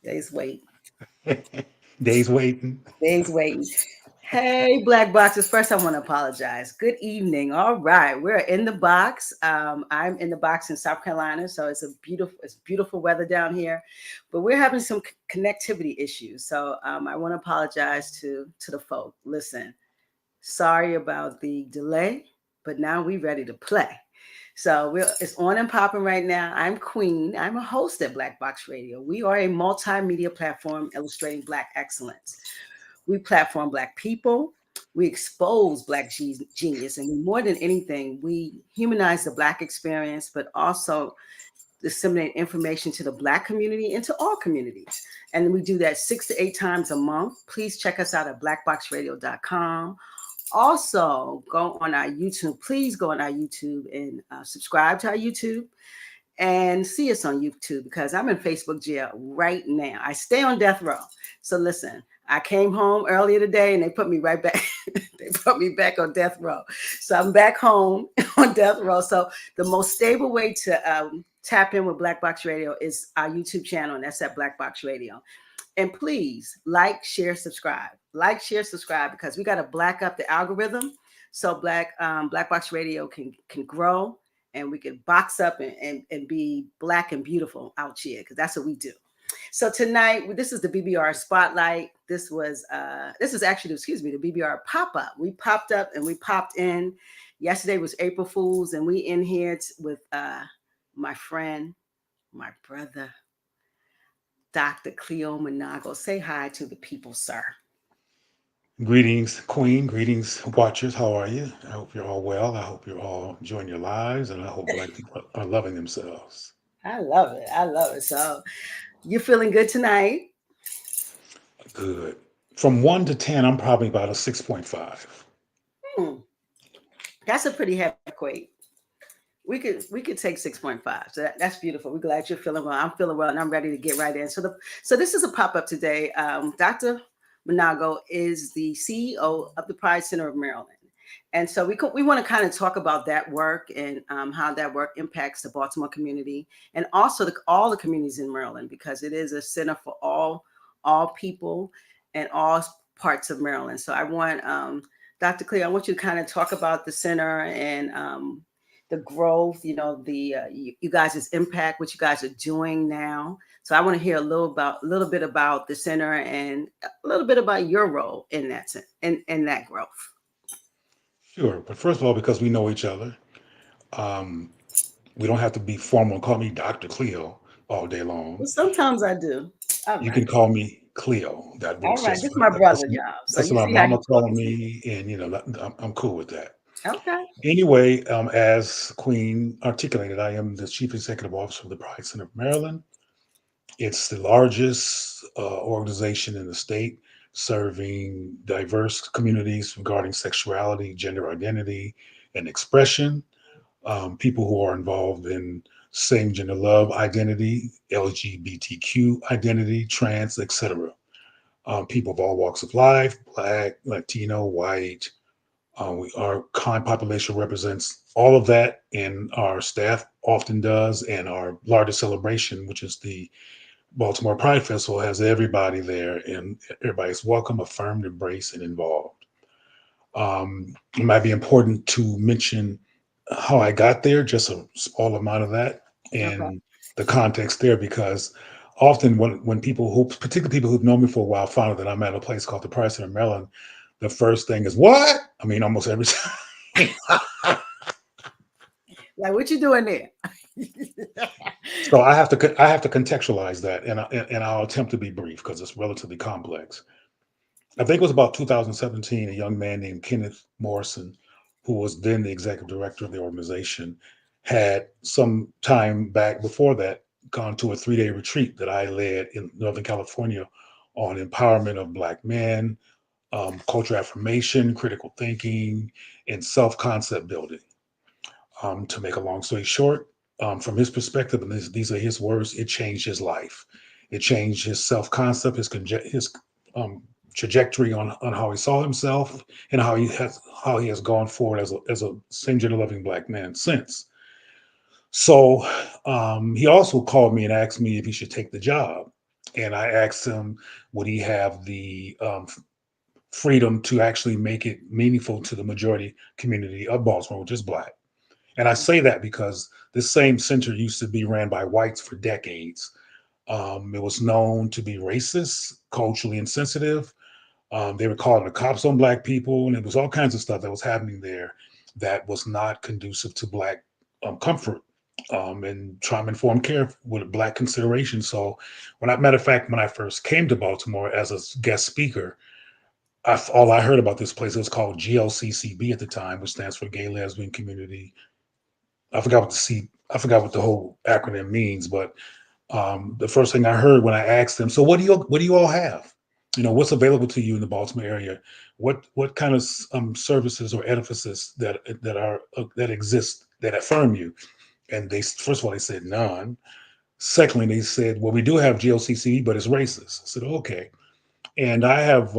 Days wait. Days waiting. Days waiting. Hey, Black Boxes. First, I want to apologize. Good evening. All right, we're in the box. I'm in the box in South Carolina, so it's beautiful weather down here, but we're having some connectivity issues. So I want to apologize to the folk. Listen, sorry about the delay, but now we ready to play. So it's on and popping right now. I'm Queen. I'm a host at Black Box Radio. We are a multimedia platform illustrating Black excellence. We platform Black people. We expose Black genius. And more than anything, we humanize the Black experience, but also disseminate information to the Black community and to all communities. And we do that 6 to 8 times a month. Please check us out at blackboxradio.com. Also, go on our YouTube. Please go on our YouTube and subscribe to our YouTube and see us on YouTube because I'm in Facebook jail right now. I stay on death row. So listen, I came home earlier today and they put me right back. They put me back on death row. So I'm back home on death row. So the most stable way to tap in with Black Box Radio is our YouTube channel, and that's at Black Box Radio. And please share, subscribe. Share, subscribe because we got to black up the algorithm so Black Box Radio can grow and we can box up and be Black and beautiful out here because that's what we do. So tonight, this is the bbR spotlight. This is actually, excuse me, the bbR pop up. We popped up and we popped in. Yesterday was April Fool's, and we in here with my friend, my brother, Dr. Cleo Manago. Say hi to the people, sir. Greetings, Queen. Greetings, watchers. How are you? I hope you're all well. I hope you're all enjoying your lives, and I hope Black people are loving themselves. I love it. I love it. So you feeling good tonight? Good. From 1 to 10, I'm probably about a 6.5. Hmm. That's a pretty heavy weight. We could take 6.5. So that's beautiful. We're glad you're feeling well. I'm feeling well, and I'm ready to get right in. So this is a pop up today. Dr. Manago is the CEO of the Pride Center of Maryland, and so we want to kind of talk about that work and how that work impacts the Baltimore community and also all the communities in Maryland because it is a center for all people and all parts of Maryland. So I want Dr. Cleo, I want you to kind of talk about the center and the growth, you guys' impact, what you guys are doing now. So I want to hear a little bit about the center and a little bit about your role in that growth. Sure. But first of all, because we know each other, um, we don't have to be formal and call me Dr. Cleo all day long. Well, sometimes I do. All You right. can call me Cleo. That All works right. just This is fine. my brother, y'all. So That's you what my see how he's mama called talking to me. me, and I'm cool with that. Okay. Anyway, as Queen articulated, I am the Chief Executive Officer of the Pride Center of Maryland. It's the largest organization in the state serving diverse communities regarding sexuality, gender identity, and expression. People who are involved in same gender love identity, LGBTQ identity, trans, etc. People of all walks of life, Black, Latino, white. Our kind population represents all of that, and our staff often does. And our largest celebration, which is the Baltimore Pride Festival, has everybody there, and everybody's welcome, affirmed, embraced, and involved. It might be important to mention how I got there, just a small amount of that, Okay. and the context there, because often when people who, particularly people who've known me for a while, find out that I'm at a place called the Pride Center in Maryland, the first thing is what? I mean, almost every time. Like what you doing there? So I have to contextualize that, and I'll attempt to be brief because it's relatively complex. I think it was about 2017. A young man named Kenneth Morrison, who was then the executive director of the organization, had some time back before that gone to a 3-day retreat that I led in Northern California on empowerment of Black men, cultural affirmation, critical thinking, and self-concept building. To make a long story short, from his perspective, and these are his words, it changed his life. It changed his self-concept, his trajectory on how he saw himself, and how he has gone forward as a same gender loving Black man since. So he also called me and asked me if he should take the job. And I asked him, would he have the freedom to actually make it meaningful to the majority community of Baltimore, which is Black. And I say that because this same center used to be ran by whites for decades. It was known to be racist, culturally insensitive. They were calling the cops on Black people, and it was all kinds of stuff that was happening there that was not conducive to Black comfort and trauma informed care with Black consideration. So, matter of fact, when I first came to Baltimore as a guest speaker, all I heard about this place, it was called GLCCB at the time, which stands for Gay Lesbian Community. I forgot what the whole acronym means, but the first thing I heard when I asked them, so what do you all have? You know, what's available to you in the Baltimore area? What kind of services or edifices that exist that affirm you? And they first of all they said none. Secondly, they said, well, we do have GLCC, but it's racist. I said, okay. And I have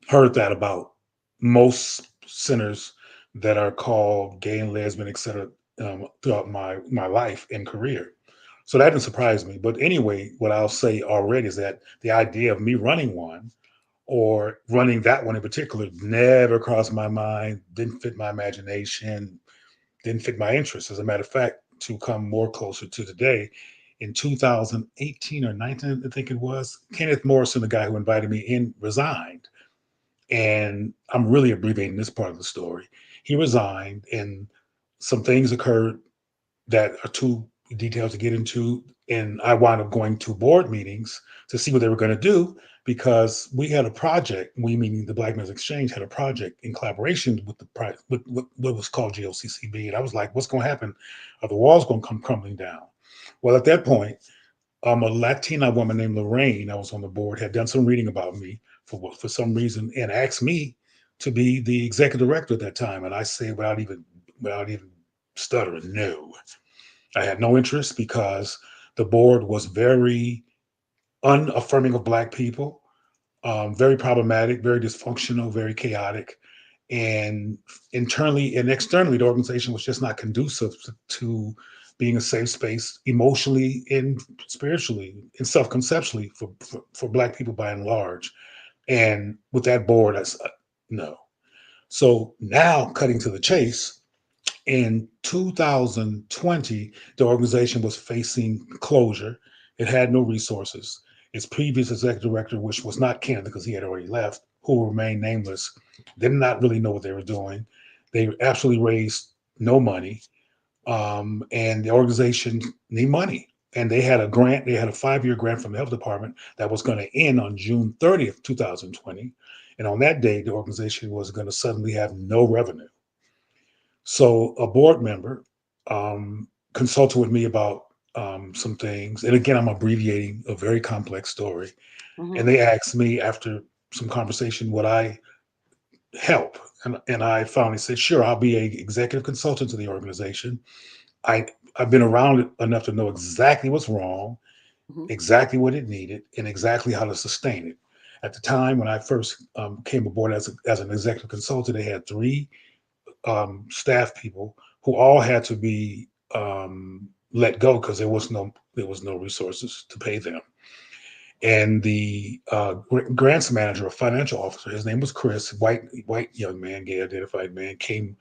heard that about most centers that are called gay and lesbian, et cetera, throughout my life and career. So that didn't surprise me. But anyway, what I'll say already is that the idea of me running one or running that one in particular never crossed my mind, didn't fit my imagination, didn't fit my interests. As a matter of fact, to come more closer to today, in 2018 or 19, I think it was, Kenneth Morrison, the guy who invited me in, resigned. And I'm really abbreviating this part of the story. He resigned, and some things occurred that are too detailed to get into. And I wound up going to board meetings to see what they were going to do because we had a project. We, meaning the Black Men's Exchange, had a project in collaboration with with what was called GLCCB. And I was like, "What's going to happen? Are the walls going to come crumbling down?" Well, at that point, a Latina woman named Lorraine, I was on the board, had done some reading about me for some reason and asked me to be the executive director at that time. And I said, without even stuttering, no. I had no interest because the board was very unaffirming of Black people, very problematic, very dysfunctional, very chaotic. And internally and externally, the organization was just not conducive to being a safe space emotionally and spiritually and self-conceptually for Black people by and large. And with that board, I said, no. So now, cutting to the chase, in 2020, the organization was facing closure. It had no resources. Its previous executive director, which was not Kennedy because he had already left, who remained nameless, did not really know what they were doing. They absolutely raised no money, and the organization need money. And they had a grant. They had a 5-year grant from the health department that was going to end on June 30th, 2020. And on that day, the organization was going to suddenly have no revenue. So a board member consulted with me about some things. And again, I'm abbreviating a very complex story. And Mm-hmm. they asked me after some conversation, would I help? And I finally said, sure, I'll be a executive consultant to the organization. I, I've been around it enough to know exactly what's wrong, Mm-hmm. exactly what it needed, and exactly how to sustain it. At the time when I first came aboard as an executive consultant, they had three staff people who all had to be let go because there was no resources to pay them. And the grants manager or financial officer, his name was Chris, white young man, gay identified man, came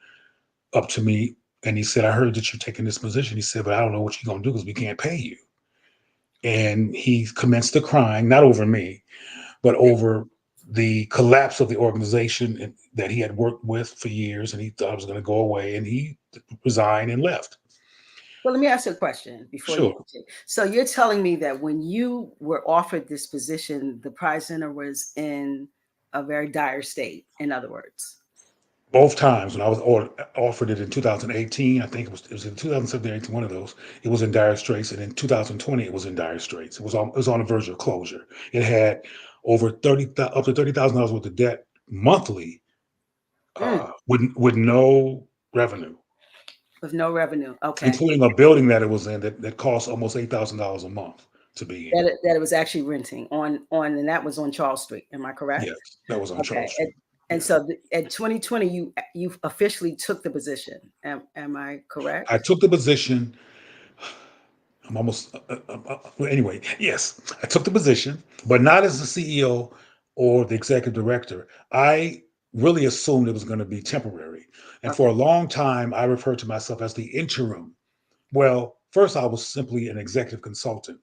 up to me and he said, "I heard that you're taking this position." He said, "But I don't know what you're gonna do because we can't pay you." And he commenced to crying, not over me, but over the collapse of the organization that he had worked with for years, and he thought it was going to go away, and he resigned and left. Well, let me ask you a question before you Sure. continue. So you're telling me that when you were offered this position, the Pride Center was in a very dire state, in other words. Both times when I was offered it in 2018, I think it was in 2017, 18, one of those. It was in dire straits, and in 2020, it was in dire straits. It was on the verge of closure. It had over up to $30,000 worth of debt monthly, Mm, with no revenue, with no revenue. Okay. including a building that it was in that cost almost $8,000 a month to be in. That it was actually renting and that was on Charles Street. Am I correct? Yes, that was on Okay. Charles Street. And Yeah. so at 2020, you officially took the position. Am I correct? I took the position. I'm almost, well, anyway, yes, I took the position, but not as the CEO or the executive director. I really assumed it was going to be temporary. And for Okay. a long time, I referred to myself as the interim. Well, first, I was simply an executive consultant.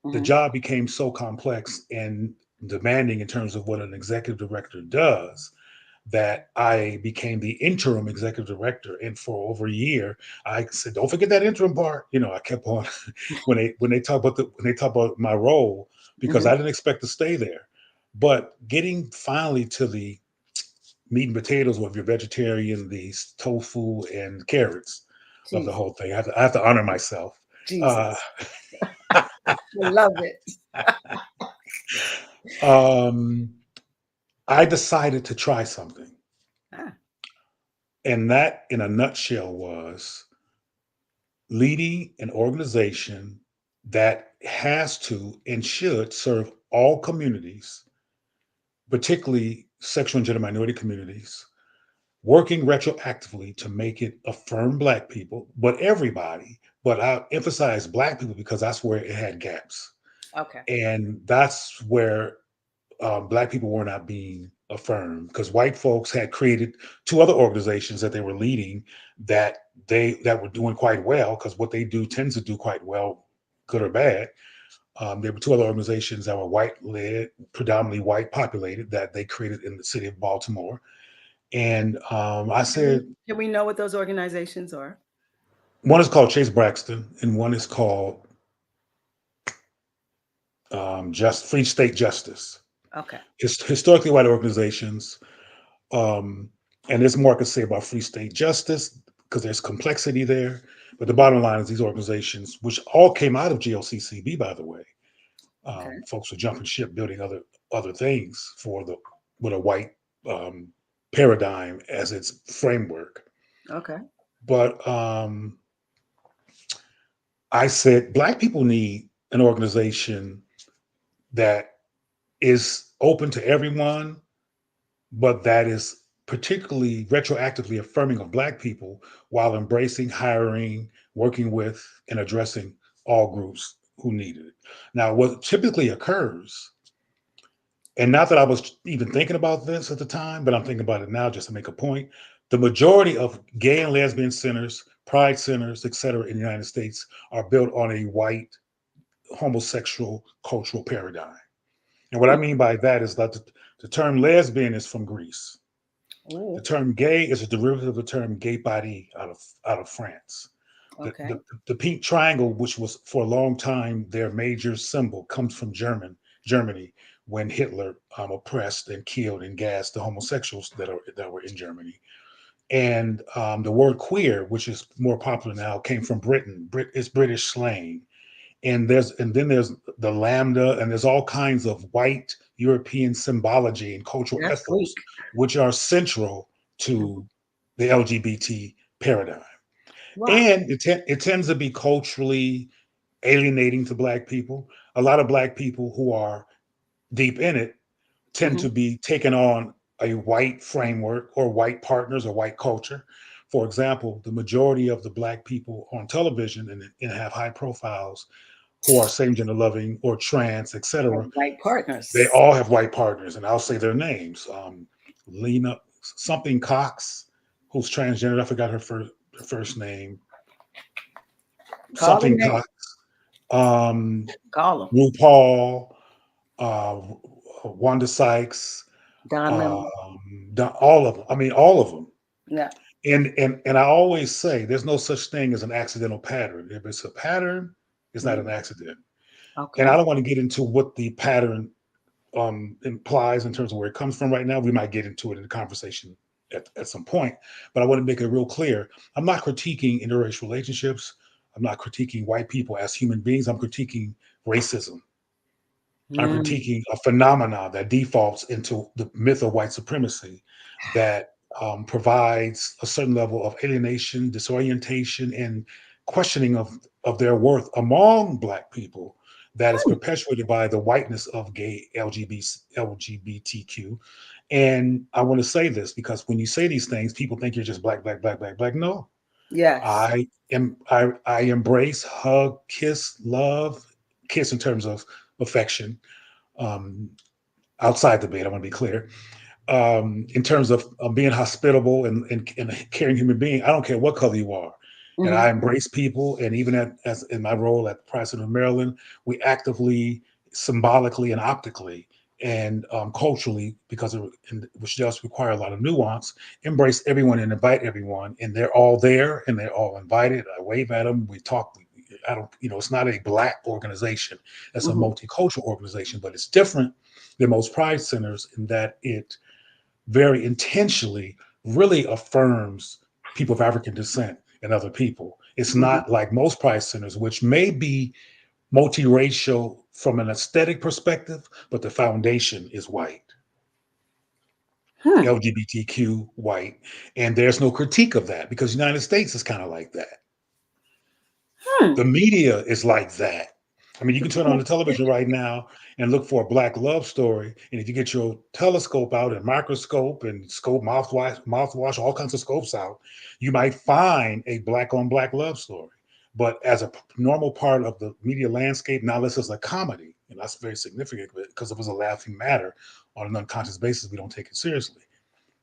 The Hmm. job became so complex and demanding in terms of what an executive director does that I became the interim executive director. And for over a year, I said, "Don't forget that interim part." You know, I kept on when they talk about when they talk about my role because Hmm. I didn't expect to stay there. But getting finally to the meat and potatoes of your vegetarian, the tofu and carrots of the Jesus. whole thing, I have to honor myself. Uh, Jesus. I love it. um, I decided to try something, Ah, and that, in a nutshell, was leading an organization that has to and should serve all communities, particularly sexual and gender minority communities, working retroactively to make it affirm Black people, but everybody. But I emphasize Black people because that's where it had gaps. okay. And that's where Black people were not being affirmed because white folks had created two other organizations that they were leading that were doing quite well because what they do tends to do quite well, good or bad. There were two other organizations that were white led, predominantly white populated that they created in the city of Baltimore. And I said, Can we know what those organizations are? one is called Chase Braxton, and one is called Just Free State Justice. Okay. Historically white organizations. Um, and there's more I could say about Free State Justice because there's complexity there. But the Hmm. bottom line is these organizations, which all came out of GLCCB, by the way, Okay. folks were jumping ship, building other things for the with a white um, paradigm as its framework. Okay. But I said Black people need an organization that is open to everyone, but that is particularly retroactively affirming of Black people while embracing, hiring, working with, and addressing all groups who need it. Now, what typically occurs, and not that I was even thinking about this at the time, but I'm thinking about it now just to make a point. The majority of gay and lesbian centers, pride centers, et cetera, in the United States are built on a white homosexual cultural paradigm. And what I Hmm. mean by that is that the term lesbian is from Greece. The Oh, term gay is a derivative of the term gay body out of France. The, okay. the, the pink triangle, which was for a long time their major symbol, comes from Germany, when Hitler oppressed and killed and gassed the homosexuals that were in Germany. And the word queer, which is more popular now, came from Britain. It's British slang, and then there's the lambda, and there's all kinds of white European symbology and cultural That's ethos Greek. which are central Mhm. to the LGBT paradigm. Wow. And it tends to be culturally alienating to Black people. A lot of Black people who are deep in it tend Hmm. to be taken on a white framework or white partners or white culture. For example, the majority of the Black people on television and have high profiles who are same gender loving or trans, etc., Right they partners. all have white partners, and I'll say their names. Lena something Cox, who's transgender. I forgot her first name. Call the Something name. Cox. Um, Call them. RuPaul. Uh, Wanda Sykes. Don Lemon. All of them. I mean, all of them. Yeah. And I always say there's no such thing as an accidental pattern. If it's a pattern, it's not an Mhm. accident. And I Okay. don't want to get into what the pattern implies in terms of where it comes from right now. We might get into it in the conversation at some point, but I want to make it real clear. I'm not critiquing interracial relationships. I'm not critiquing white people as human beings. I'm critiquing racism. I'm Mm. critiquing a phenomena that defaults into the myth of white supremacy that provides a certain level of alienation, disorientation, and questioning of their worth among Black people that is Mm. perpetuated by the whiteness of gay LGBTQ. And I want to say this because when you say these things, people think you're just black, black, black, black, black. No, Yes. I embrace, hug, kiss, love, kiss in terms of affection. Um, outside the bed, I want to be clear. In terms of being hospitable and a caring human being, I don't care what color you are. And I Hmm. embrace people. And even as in my role at the Price of Maryland, we actively, symbolically, and optically and culturally, which does require a lot of nuance, embrace everyone and invite everyone. And they're all there and they're all invited. I wave at them. We talk. I don't, it's not a black organization. It's a Hmm. multicultural organization, but it's different than most pride centers in that it very intentionally really affirms people of African descent and other people. It's Hmm. not like most pride centers, which may be multiracial from an aesthetic perspective, but the foundation is white, Hmm. LGBTQ white. And there's no critique of that because the United States is kind of like that. Hmm. The media is like that. I mean, you can turn on the television right now and look for a black love story. And if you get your telescope out and microscope and scope mouthwash, all kinds of scopes out, you might find a black on black love story. But as a normal part of the media landscape, now this is a comedy. And that's very significant because it was a laughing matter on an unconscious basis. We don't take it seriously.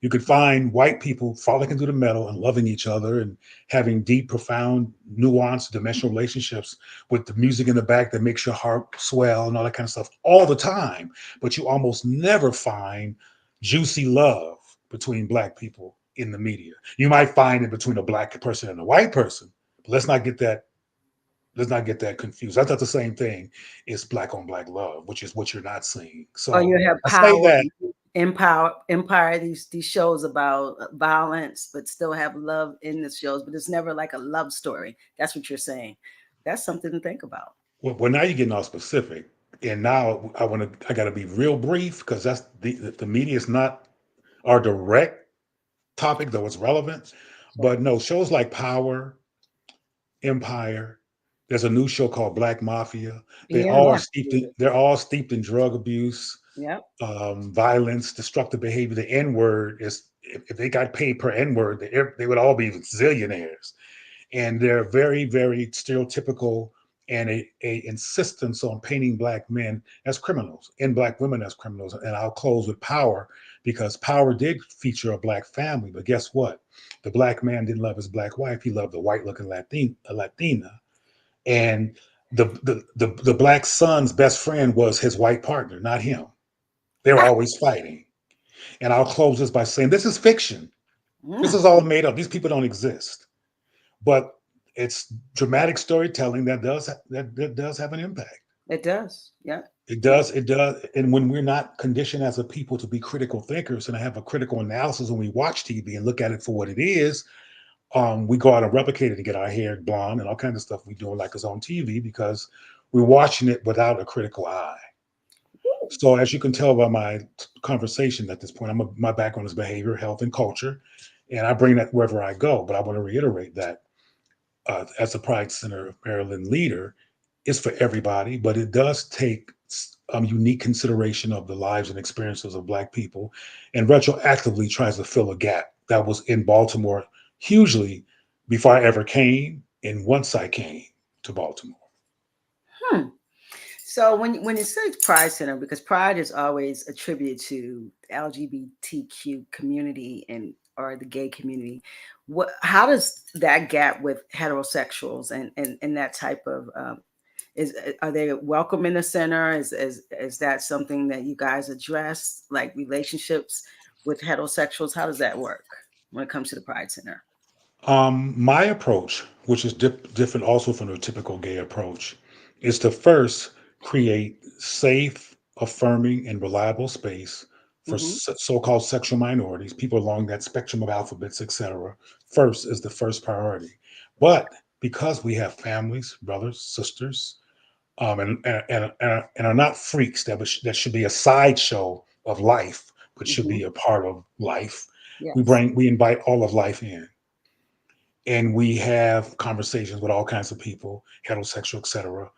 You could find white people falling into the metal and loving each other and having deep, profound, nuanced, dimensional relationships with the music in the back that makes your heart swell and all that kind of stuff all the time. But you almost never find juicy love between black people in the media. You might find it between a black person and a white person, but let's not get that confused. That's not the same thing as black on black love, which is what you're not seeing. Or So you have I say power, that empire. These shows about violence, but still have love in the shows. But it's never like a love story. That's what you're saying. That's something to think about. well, now you're getting all specific, and now I got to be real brief because that's the media is not our direct topic, though it's relevant. Sure. But no, shows like Power, Empire. There's a new show called Black Mafia. BMore. They're all steeped in drug abuse, Yep. violence, destructive behavior. The N word is if they got paid per N word, they would all be zillionaires, and they're very, very stereotypical and a insistence on painting black men as criminals and black women as criminals. And I'll close with Power because Power did feature a black family, but guess what? The black man didn't love his black wife; he loved the white-looking Latina, and the black son's best friend was his white partner, not him. They were Ah. always fighting. And I'll close this by saying this is fiction. This Mm, is all made up. These people don't exist, but it's dramatic storytelling that does have an impact. it does. Yeah. It does. And when we're not conditioned as a people to be critical thinkers and have a critical analysis when we watch TV and look at it for what it is, we go out and replicate it and get our hair blonde and all kinds of stuff we do like it's on TV because we're watching it without a critical eye. So as you can tell by my conversation at this point, my background is behavior, health, and culture, and I bring that wherever I go. But I want to reiterate that as a Pride Center of Maryland leader, it's for everybody, but it does take unique consideration of the lives and experiences of Black people, and retroactively tries to fill a gap that was in Baltimore hugely before I ever came, and once I came to Baltimore. Hmm. So when it says Pride Center, because Pride is always attributed to the LGBTQ community and or the gay community, what how does that gap with heterosexuals and that type of is are they welcome in the center? Is that something that you guys address, like relationships with heterosexuals? How does that work when it comes to the Pride Center? My approach, which is different also from the typical gay approach, is to first create safe, affirming, and reliable space for Hmm. so-called sexual minorities, people along that spectrum of alphabets, etc. First is the first priority. But because we have families, brothers, sisters, and are not freaks that should be a sideshow of life, but should Hmm. be a part of life, Yes. we invite all of life in and we have conversations with all kinds of people, heterosexual, etc.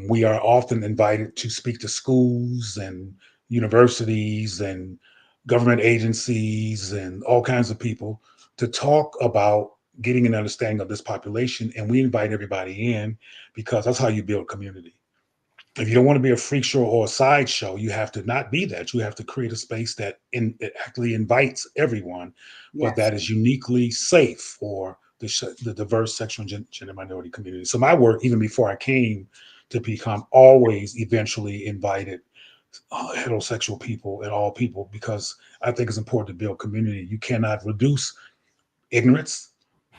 We are often invited to speak to schools and universities and government agencies and all kinds of people to talk about getting an understanding of this population, and we invite everybody in because that's how you build community. If you don't want to be a freak show or a sideshow, you have to not be that. You have to create a space that it actually invites everyone, but Yes. that is uniquely safe for the diverse sexual and gender minority community. So my work, even before I came to become, always eventually invited heterosexual people and all people, because I think it's important to build community. You cannot reduce ignorance,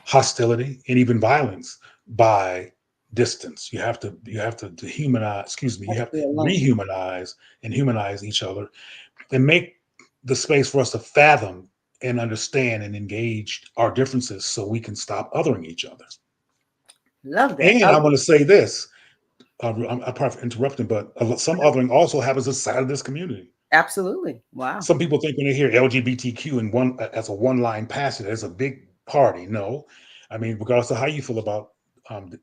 hostility, and even violence by distance. You have to dehumanize, excuse me, you Let's have be to alone. rehumanize and humanize each other and make the space for us to fathom and understand and engage our differences so we can stop othering each other. Love that. And I want to say this, I'm probably interrupting, but some othering also happens inside of this community. Absolutely. Wow. Some people think when they hear LGBTQ in one as a one-line passage, as a big party. No, I mean, regardless of how you feel about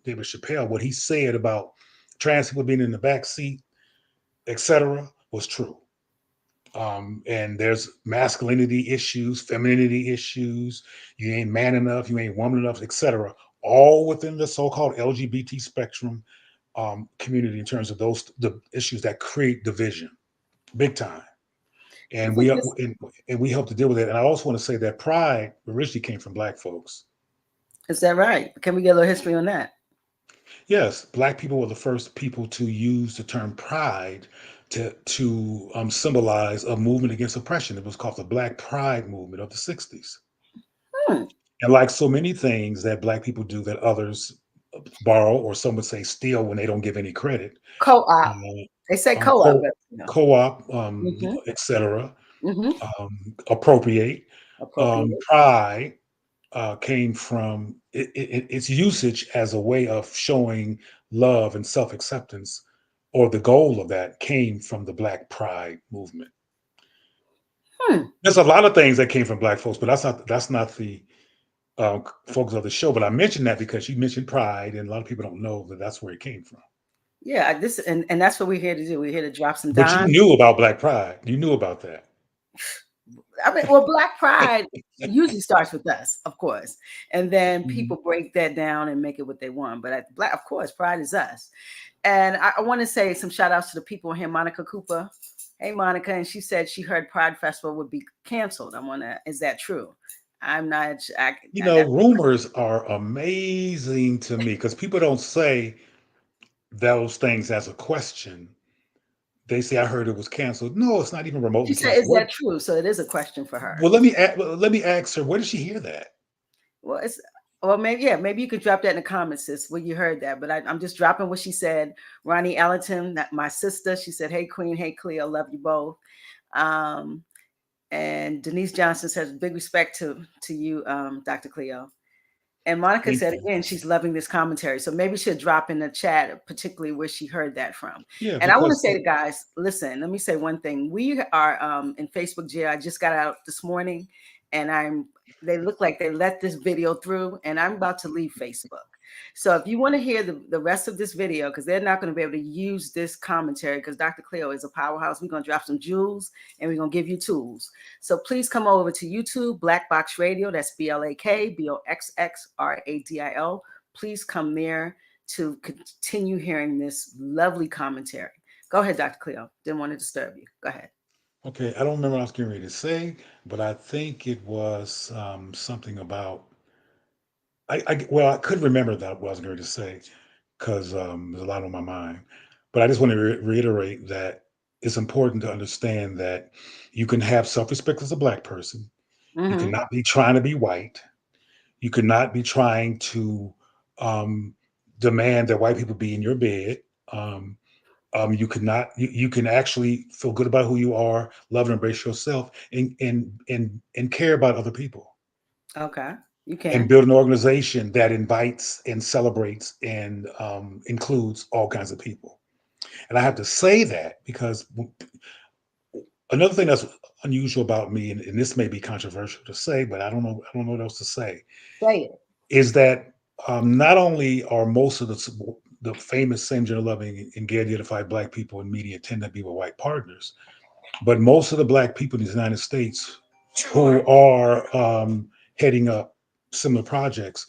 David Chappelle, what he said about trans people being in the back seat, etc., was true. And there's masculinity issues, femininity issues. You ain't man enough, you ain't woman enough, etc. All within the so-called LGBT spectrum community in terms of the issues that create division, big time. I And think this we help to deal with it. And I also want to say that pride originally came from Black folks. is that right? Can we get a little history on that? Yes, Black people were the first people to use the term pride to symbolize a movement against oppression. It was called the Black Pride movement of the '60s. Hmm. And like so many things that Black people do that others borrow, or some would say steal when they don't give any credit, Co-op. uh, They say co-op, but co-op, Mm-hmm. etc., Mm-hmm. appropriate. Appropriate. Pride came from its usage as a way of showing love and self-acceptance, or the goal of that came from the Black Pride movement. Hmm. There's a lot of things that came from Black folks, but that's not the focus of the show. But I mentioned that because you mentioned pride, and a lot of people don't know that that's where it came from. Yeah, this and that's what we're here to do. We're here to drop some But you dimes. knew about Black Pride. You knew about that. I mean, well, Black Pride usually starts with us, of course, and then Mhm. people break that down and make it what they want. But Black, of course, Pride is us. And I want to say some shout outs to the people here, Monica Cooper. Hey, Monica, and she said she heard Pride Festival would be canceled. I want to. Is that true? I'm not. That's Rumors are amazing to me because people don't say those things as a question. They say, "I heard it was canceled." No, it's not even she remotely said. canceled. Is that true? So it is a question for her. Let me ask her. Where did she hear that? Well, it's well, maybe yeah, maybe you could drop that in the comments, sis, where you heard that. But I'm just dropping what she said. Ronnie Ellington, my sister, she said, "Hey Queen, hey Cleo, love you both." Um, and Denise Johnson says, "Big respect to you, Dr. Cleo." And Monica Thank said you. again, she's loving this commentary. So maybe she'll drop in the chat, particularly where she heard that from. Yeah, And I want to because say to guys, listen, let me say one thing. We are in Facebook jail. I just got out this morning and they look like they let this video through and I'm about to leave Facebook. So if you want to hear the rest of this video, because they're not going to be able to use this commentary because Dr. Cleo is a powerhouse, we're going to drop some jewels and we're going to give you tools. So please come over to YouTube, Black Boxx Radio. That's BLAKBOXXRADIO. Please come there to continue hearing this lovely commentary. Go ahead, Dr. Cleo. Didn't want to disturb you. Go ahead. okay, I don't remember what I was getting ready to say, but I think it was something about well, I could remember that what I was going to say because there's a lot on my mind. But I just want to reiterate that it's important to understand that you can have self-respect as a Black person. You Mm-hmm. cannot be trying to be white. You cannot be trying to um, demand that white people be in your bed. You cannot. You can actually feel good about who you are, love and embrace yourself, and care about other people, Okay. You and can. build an organization that invites and celebrates and includes all kinds of people. And I have to say that because another thing that's unusual about me, and this may be controversial to say, but I don't know what else to say, Say it. is that not only are most of the famous same gender loving and gay identified Black people in media tend to be with white partners, but most of the Black people in the United States who are heading up similar projects,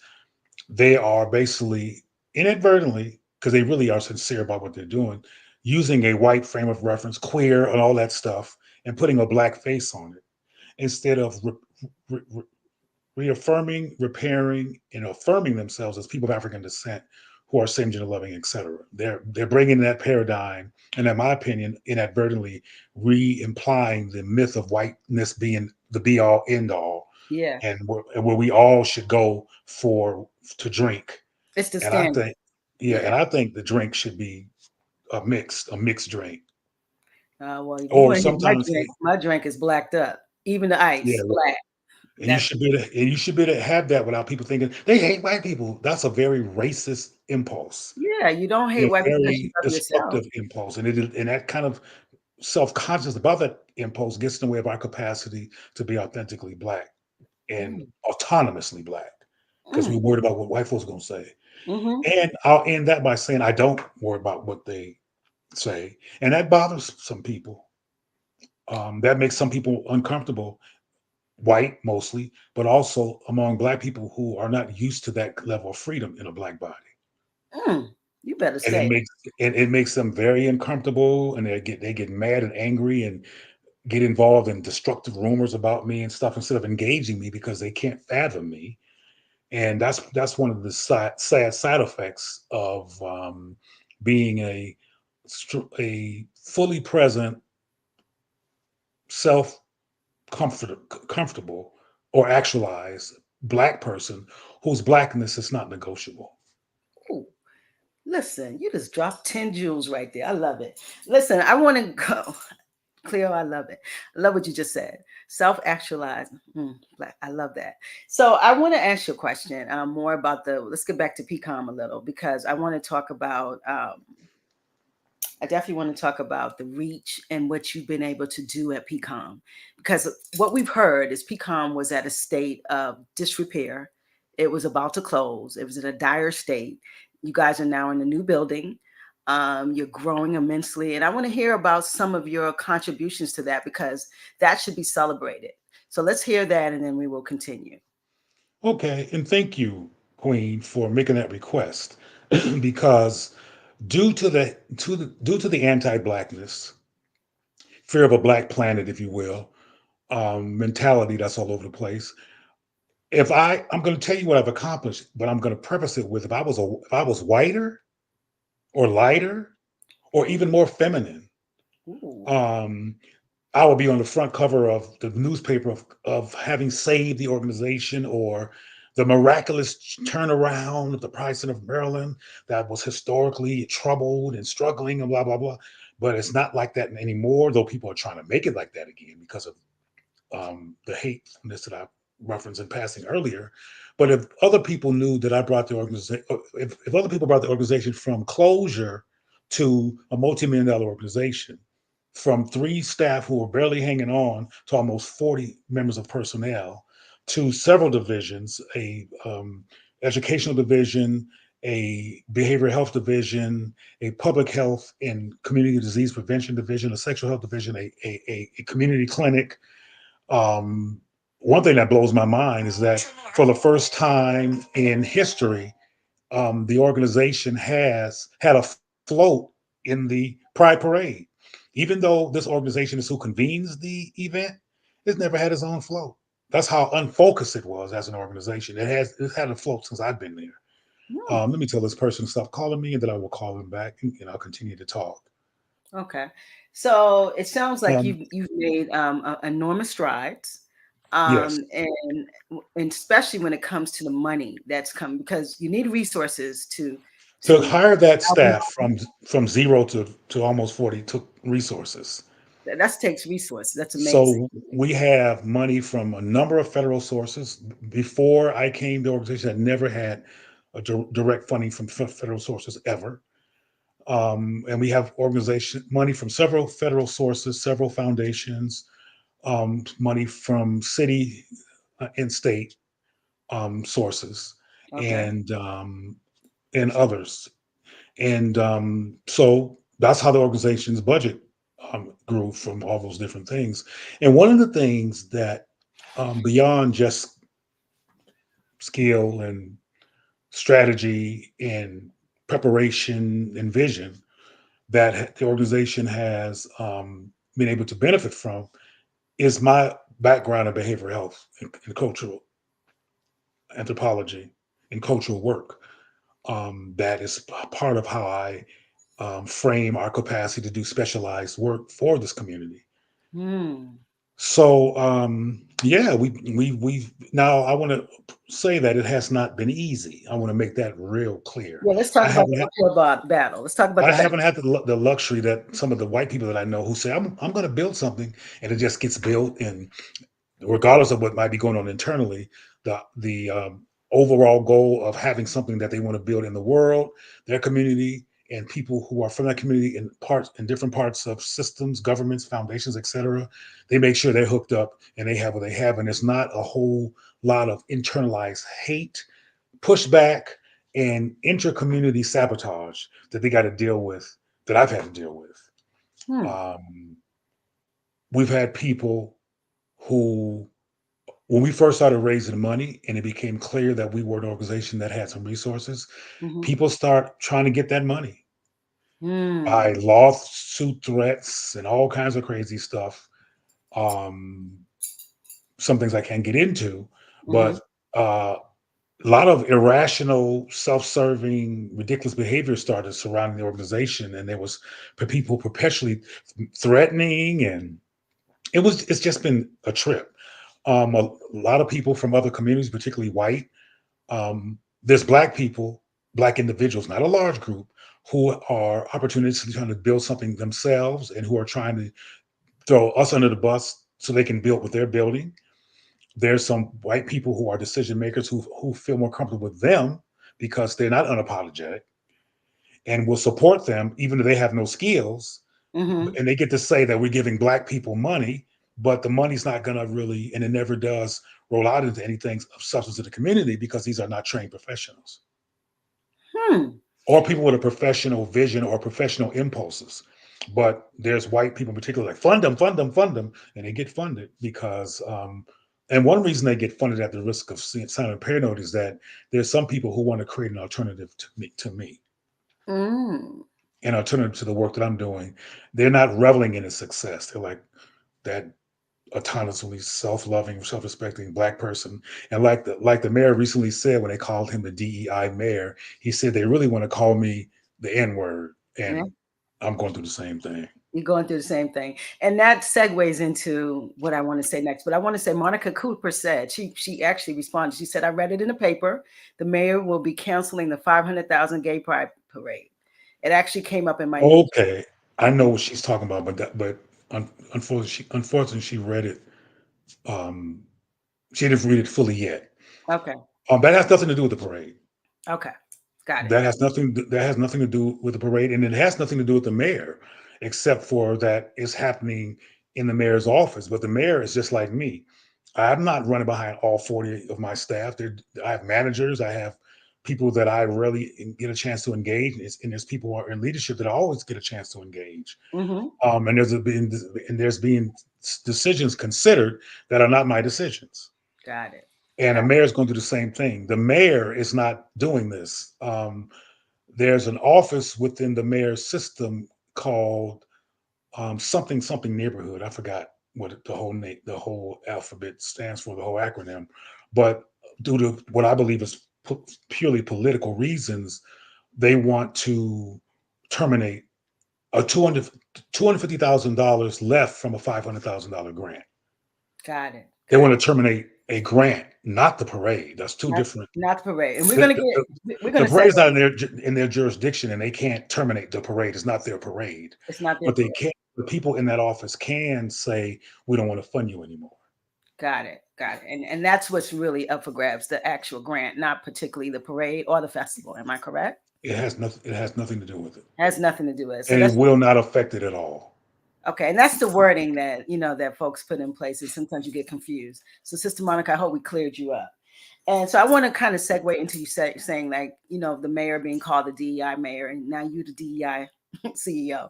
they are basically inadvertently, because they really are sincere about what they're doing, using a white frame of reference, queer, and all that stuff, and putting a black face on it instead of re- re- reaffirming, repairing, and affirming themselves as people of African descent who are same gender loving, etc. They're bringing that paradigm, and in my opinion, inadvertently re-implying the myth of whiteness being the be all end all, Yeah, and where we all should go for to drink. it's the And I standard. think, yeah, Yeah. and I think the drink should be a mixed drink, Well, if you or want to hear sometimes, my drink is blacked up. Even the yeah, ice, black. and you That's should be able to, and you should be able to have that without people thinking they hate white people. That's a very racist impulse, yeah. You don't hate a white people unless you very love yourself. destructive impulse, and that kind of self-conscious about that impulse gets in the way of our capacity to be authentically black and Mm, autonomously black, because we're mm, worried about what white folks are going to say. mm-hmm. And I'll end that by saying I don't worry about what they say, and that bothers some people. That makes some people uncomfortable, white mostly, but also among black people who are not used to that level of freedom in a black body. Mm. You better And it say. makes it makes them very uncomfortable, and they get mad and angry and get involved in destructive rumors about me and stuff instead of engaging me because they can't fathom me. And that's one of the sad side effects of being a fully present, self comfortable or actualized black person whose blackness is not negotiable. Ooh, listen, you just dropped 10 jewels right there. I love it. Listen, I want to go. Cleo, I love it. I love what you just said. Self actualize. Black. I love that. So I want to ask you a question more about let's get back to PCOM a little because I want to talk about I definitely want to talk about the reach and what you've been able to do at PCOM. Because what we've heard is PCOM was at a state of disrepair. It was about to close. It was in a dire state. You guys are now in a new building. You're growing immensely. And I want to hear about some of your contributions to that because that should be celebrated. So let's hear that and then we will continue. Okay, and thank you, Queen, for making that request, because due to the anti-blackness, fear of a black planet, if you will, mentality that's all over the place. I'm going to tell you what I've accomplished, but I'm going to preface it with if I was whiter or lighter or even more feminine, Ooh. um, I will be on the front cover of the newspaper of having saved the organization, or the miraculous turnaround of the Pricing of Maryland that was historically troubled and struggling and blah blah blah. But it's not like that anymore, though people are trying to make it like that again because of the hateness that I referenced in passing earlier. But if other people knew that I brought the organization, if other people brought the organization from closure to a multi-million dollar organization, from 3 staff who were barely hanging on to almost 40 members of personnel, to several divisions, a educational division, a behavioral health division, a public health and community disease prevention division, a sexual health division, a community clinic. um, One thing that blows my mind is that for the first time in history, the organization has had a float in the Pride Parade. Even though this organization is who convenes the event, it's never had its own float. That's how unfocused it was as an organization. It's had a float since I've been there. Hmm. Let me tell this person to stop calling me, and then I will call him back, and I'll continue to talk. Okay. So it sounds like Um, you've made enormous strides. yes, And especially when it comes to the money that's come because you need resources to to hire that help you staff from zero to almost 40 took resources. that takes resources. That's amazing. So we have money from a number of federal sources. Before I came, the organization had never had a direct funding from federal sources ever. And we have organization money from several federal sources, several foundations, money from city and state sources, Okay. and others. And so that's how the organization's budget grew, from all those different things. And one of the things that, beyond just skill and strategy and preparation and vision that the organization has been able to benefit from is my background in behavioral health and cultural anthropology and cultural work. That is part of how I frame our capacity to do specialized work for this community. Hmm. So yeah, we now I want to say that it has not been easy. I want to make that real clear. Yeah, let's talk I about haven't the had uphill battle. Let's talk about I the battle. haven't had the luxury that some of the white people that I know who say I'm going to build something and it just gets built, and regardless of what might be going on internally, the overall goal of having something that they want to build in the world, their community, and people who are from that community in different parts of systems, governments, foundations, etc. They make sure they're hooked up and they have what they have, and it's not a whole lot of internalized hate, pushback, and inter-community sabotage that they got to deal with. That I've had to deal with. Hmm. Um, we've had people who, when we first started raising money and it became clear that we were an organization that had some resources, Hmm. people start trying to get that money by Hmm. lawsuit threats and all kinds of crazy stuff. Um, some things I can't get into, Hmm. but a lot of irrational, self-serving, ridiculous behavior started surrounding the organization, and there was people perpetually threatening, and it's just been a trip. A lot of people from other communities, particularly white. There's black people, black individuals, not a large group, who are opportunistically trying to build something themselves and who are trying to throw us under the bus so they can build what they're building. There's some white people who are decision makers who feel more comfortable with them because they're not unapologetic and will support them even though they have no skills, Hmm. and they get to say that we're giving black people money, but the money's not going to really, and it never does, roll out into anything of substance to the community because these are not trained professionals Hmm. or people with a professional vision or professional impulses. But there's white people in particular like fund them, fund them, fund them, and they get funded because and one reason they get funded at the risk of sounding paranoid is that there's some people who want to create an alternative to me, Mm. an alternative to the work that I'm doing. They're not reveling in its success. They're like that autonomously self-loving, self-respecting black person. And like the mayor recently said when they called him the DEI mayor, he said they really want to call me the N-word. Yeah. And I'm going through the same thing. You're going through the same thing. And that segues into what I want to say next. But I want to say Monica Cooper said, she actually responded. She said, I read it in the paper. The mayor will be canceling the 500,000 gay pride parade. It actually came up in my news. Okay. I know what she's talking about, unfortunately she read it. Um, she didn't read it fully yet. Okay. That has nothing to do with the parade. Okay. Got it. That has nothing to do with the parade, and it has nothing to do with the mayor, except for that it's happening in the mayor's office. But the mayor is just like me. I'm not running behind all 40 of my staff. I have managers. I have people that I really get a chance to engage, and there's people who are in leadership that I always get a chance to engage. Mm-hmm. And there's been decisions considered that are not my decisions. Got it. And the Got mayor's going to do the same thing. The mayor is not doing this. There's an office within the mayor's system called something something neighborhood. I forgot what the whole alphabet stands for, the whole acronym. But due to what I believe is purely political reasons, they want to terminate a $250,000 left from a $500,000 grant. got it. They Got it. want to terminate a grant, not the parade. That's two Not, different. not the parade. And The, the, we're the gonna parade is segue. not in their jurisdiction, and they can't terminate the parade. It's not their parade, It's not their but they parade. can. The people in that office can say we don't want to fund you anymore. Got it. Got it. And that's what's really up for grabs, the actual grant, not particularly the parade or the festival. Am I correct? It has nothing. It has nothing to do with it, Has nothing to do with it. So and it that's will not affect it at all. okay. And that's the wording that that folks put in place. And sometimes you get confused. So Sister Monica, I hope we cleared you up. And so I want to kind of segue into you saying like, the mayor being called the DEI mayor, and now you the DEI CEO.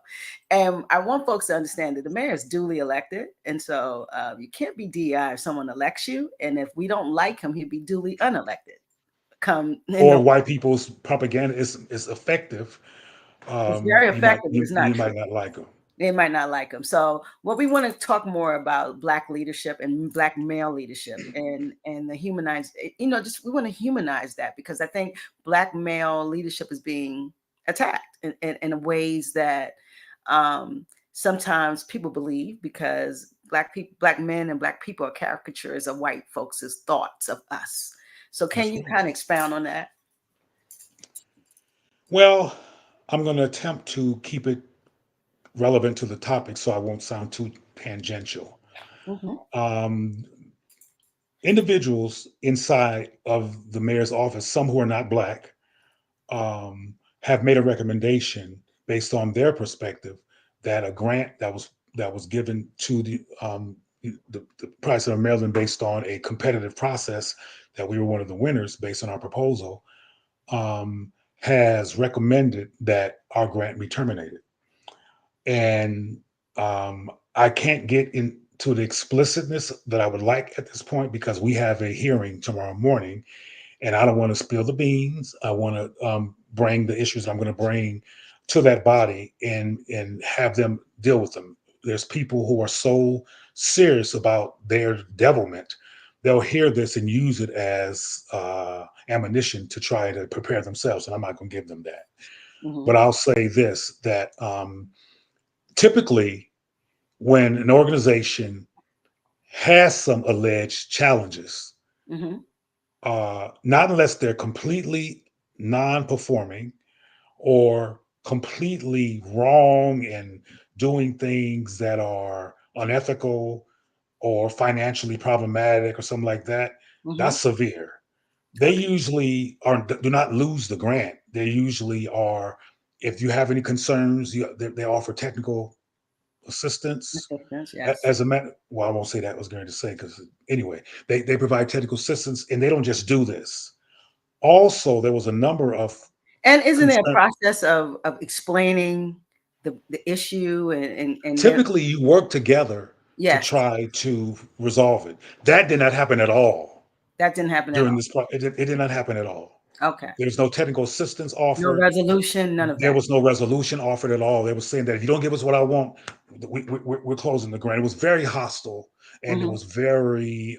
And I want folks to understand that the mayor is duly elected. And so you can't be DEI if someone elects you. And if we don't like him, he'd be duly unelected. come in or the. white people's propaganda is effective. It's very You might effective. It's not you true. might not like them. They might not like them. So what we want to talk more about Black leadership and Black male leadership and the humanized, just we want to humanize that, because I think Black male leadership is being attacked in ways that sometimes people believe, because Black people, Black men and Black people are caricatures of white folks' thoughts of us. So can you Absolutely. kind of expound on that? Well, I'm going to attempt to keep it relevant to the topic so I won't sound too tangential. Mm-hmm. Um, Individuals inside of the mayor's office, some who are not black, have made a recommendation based on their perspective that a grant that was given to the price of Maryland based on a competitive process, that we were one of the winners based on our proposal, um, has recommended that our grant be terminated. And I can't get into the explicitness that I would like at this point, because we have a hearing tomorrow morning, and I don't want to spill the beans. I want to bring the issues I'm going to bring to that body and have them deal with them. There's people who are so serious about their devilment, they'll hear this and use it as ammunition to try to prepare themselves, and I'm not going to give them that. Mm-hmm. But I'll say this, that typically when an organization has some alleged challenges, Mm-hmm. not unless they're completely non-performing or completely wrong and doing things that are unethical or financially problematic or something like that, Mm-hmm. that's severe. They Okay. usually are do not lose the grant. They usually are, if you have any concerns, they offer technical assistance. Assistance, yes. As a matter, well, I won't say that. I was going to say, because anyway, they provide technical assistance, and they don't just do this. Also, there was a number of And isn't there a concern. process of explaining the issue and there? Typically, you work together to Yes, try to resolve it. That did not happen at all that didn't happen at during all. this. It did not happen at all. Okay. There's no technical assistance No offered. resolution, none of There that. was no resolution offered at all. They were saying that if you don't give us what I want, we're closing the grant. It was very hostile, and it Hmm. was very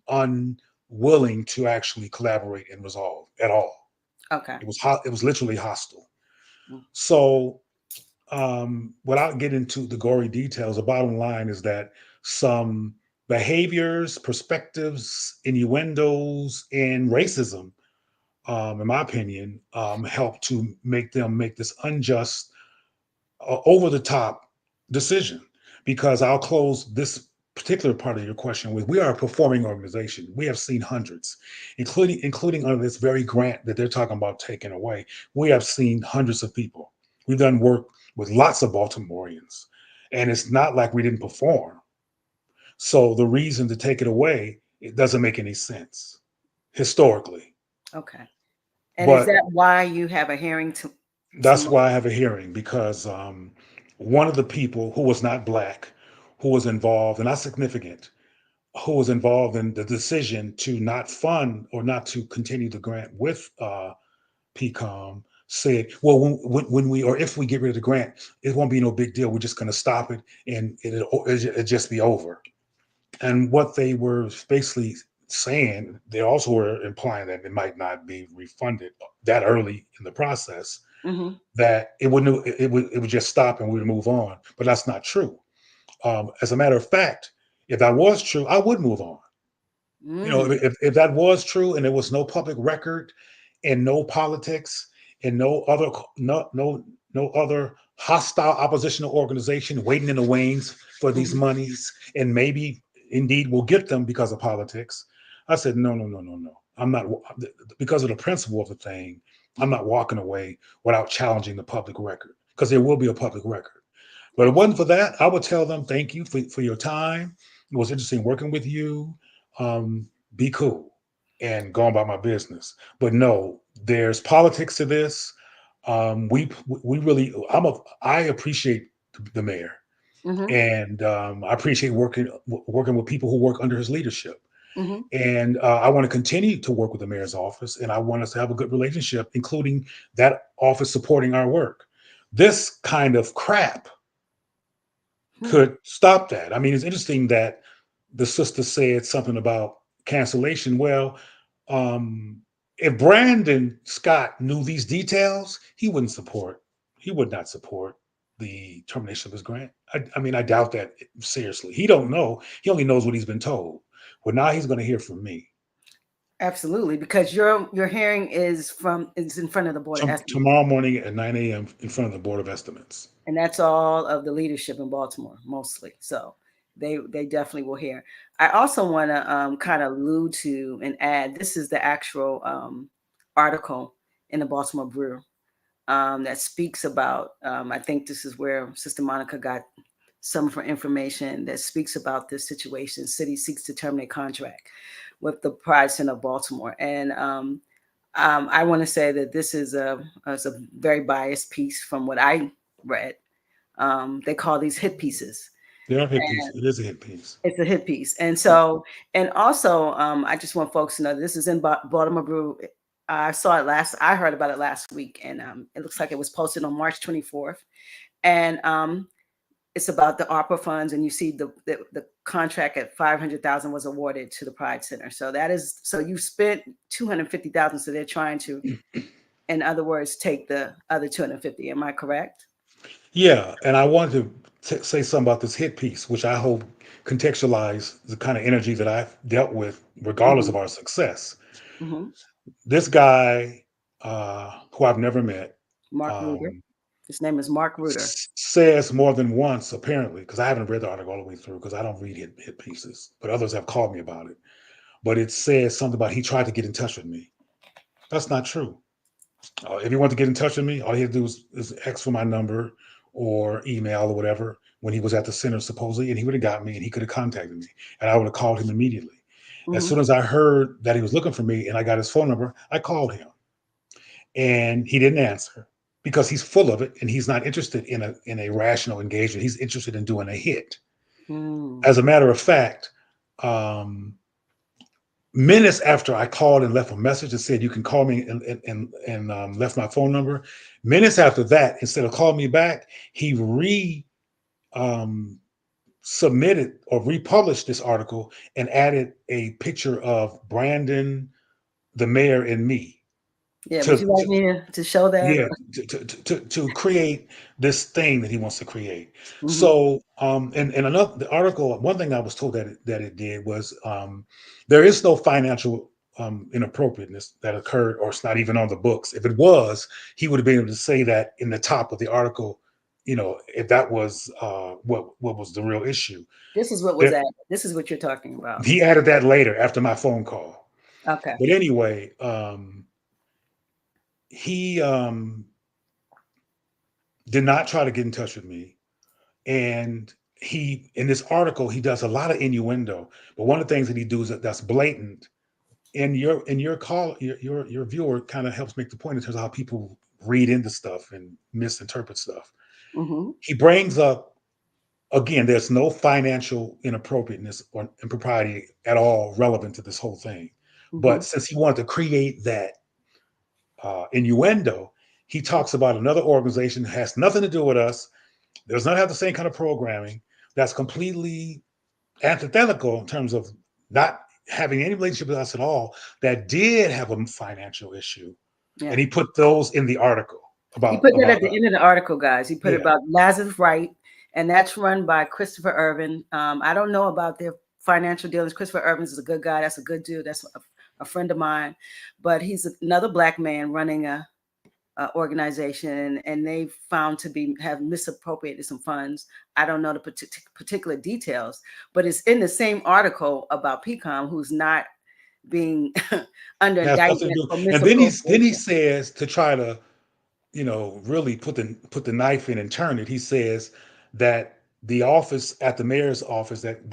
unwilling to actually collaborate and resolve at all. Okay. It was literally hostile. So, without getting into the gory details, the bottom line is that some behaviors, perspectives, innuendos, and racism, in my opinion, help to make them make this unjust, over the top decision. Because I'll close this particular part of your question with, we are a performing organization. We have seen hundreds, including under this very grant that they're talking about taking away. We have seen hundreds of people. We've done work with lots of Baltimoreans, and it's not like we didn't perform. So the reason to take it away, it doesn't make any sense historically. Okay. And is But that why you have a hearing to that's tomorrow? why I have a hearing, because one of the people who was not black, who was involved and not significant, who was involved in the decision to not fund or not to continue the grant with PCOM, said, "Well, when we, or if we get rid of the grant, it won't be no big deal. We're just going to stop it, and it'll just be over." And what they were basically saying, they also were implying that it might not be refunded that early in the process, Hmm. that it would just stop and we would move on. But that's not true. As a matter of fact, if that was true, I would move on. Mm. If that was true and there was no public record and no politics and no other hostile oppositional organization waiting in the wings for these Hmm. monies, and maybe indeed we'll get them because of politics. I said, no, no, no, no, no. I'm not, because of the principle of the thing, I'm not walking away without challenging the public record, because there will be a public record. But if it wasn't for that, I would tell them, thank you for your time. It was interesting working with you. Be cool and go about my business. But no, there's politics to this. We really, I appreciate the mayor, Hmm. and I appreciate working with people who work under his leadership. Hmm. And I want to continue to work with the mayor's office, and I want us to have a good relationship, including that office supporting our work. This kind of crap Hmm. could stop that. I mean, it's interesting that the sister said something about cancellation. Well, um, if Brandon Scott knew these details, he would not support the termination of his grant. I mean, I doubt that seriously. He don't know. He only knows what he's been told. Well, now he's going to hear from me. Absolutely, because your hearing is in front of the board of estimates, Tomorrow morning at 9 a.m. in front of the Board of Estimates. and that's all of the leadership in Baltimore mostly. So they definitely will hear. I also want to kind of allude to and add. This is the actual article in the Baltimore Brew that speaks about. I think this is where Sister Monica got some of her information that speaks about this situation. City seeks to terminate contract with the Pride Center of Baltimore, and I want to say that this is a very biased piece from what I read. They call these hit pieces. They are hit piece. And It is a hit piece. it's a hit piece, and so and also I just want folks to know this is in Baltimore Brew. I saw it last. I heard about it last week, and it looks like it was posted on March 24th, and it's about the ARPA funds, and you see the contract at 500,000 was awarded to the Pride Center. So that is so you spent 250,000. So they're trying to, in other words, take the other 250. Am I correct? Yeah, and I wanted to say something about this hit piece, which I hope contextualize the kind of energy that I've dealt with, regardless Hmm. of our success. Hmm. This guy, who I've never met, Mark Reuter. um, His name is Mark Reuter. says more than once, apparently, because I haven't read the article all the way through, because I don't read hit pieces, but others have called me about it. But it says something about he tried to get in touch with me. That's not true. If you want to get in touch with me, all he had to do is ask for my number or email or whatever when he was at the center, supposedly, and he would have got me and he could have contacted me and I would have called him immediately. As Hmm. soon as I heard that he was looking for me and I got his phone number, I called him and he didn't answer because he's full of it and he's not interested in a rational engagement. He's interested in doing a hit. Mm. As a matter of fact, um, minutes after I called and left a message and said you can call me and left my phone number, minutes after that, instead of calling me back, he um, submitted or republished this article and added a picture of Brandon, the mayor, and me Yeah. Would to, you like to me to show that? yeah, to create this thing that he wants to create. Hmm. So, and another the article, one thing I was told that it did was there is no financial inappropriateness that occurred, or it's not even on the books. If it was, he would have been able to say that in the top of the article. You know, if that was what was the real issue. This is what was There, that. This is what you're talking about. he added that later after my phone call. Okay. But anyway, he did not try to get in touch with me. And he, in this article, he does a lot of innuendo. But one of the things that he does that's blatant, and your call, your viewer kind of helps make the point in terms of how people read into stuff and misinterpret stuff. Hmm. He brings up again, there's no financial inappropriateness or impropriety at all relevant to this whole thing. Hmm. But since he wanted to create that innuendo, he talks about another organization that has nothing to do with us, does not have the same kind of programming, that's completely antithetical in terms of not having any relationship with us at all, that did have a financial issue. Yeah. And he put those in the article He put that about at the end of the article, guys. He put yeah. about Lazarus Wright, and that's run by Christopher Irvin. I don't know about their financial dealings. Christopher Irvin is a good guy. That's a good dude. That's a friend of mine. But he's another black man running a organization, and they found to be have misappropriated some funds. I don't know the particular details, but it's in the same article about PCOM, who's not being under Has nothing to indictment do. for And then he misappropriation. says, to try to really put the knife in and turn it. He says that the office at the mayor's office that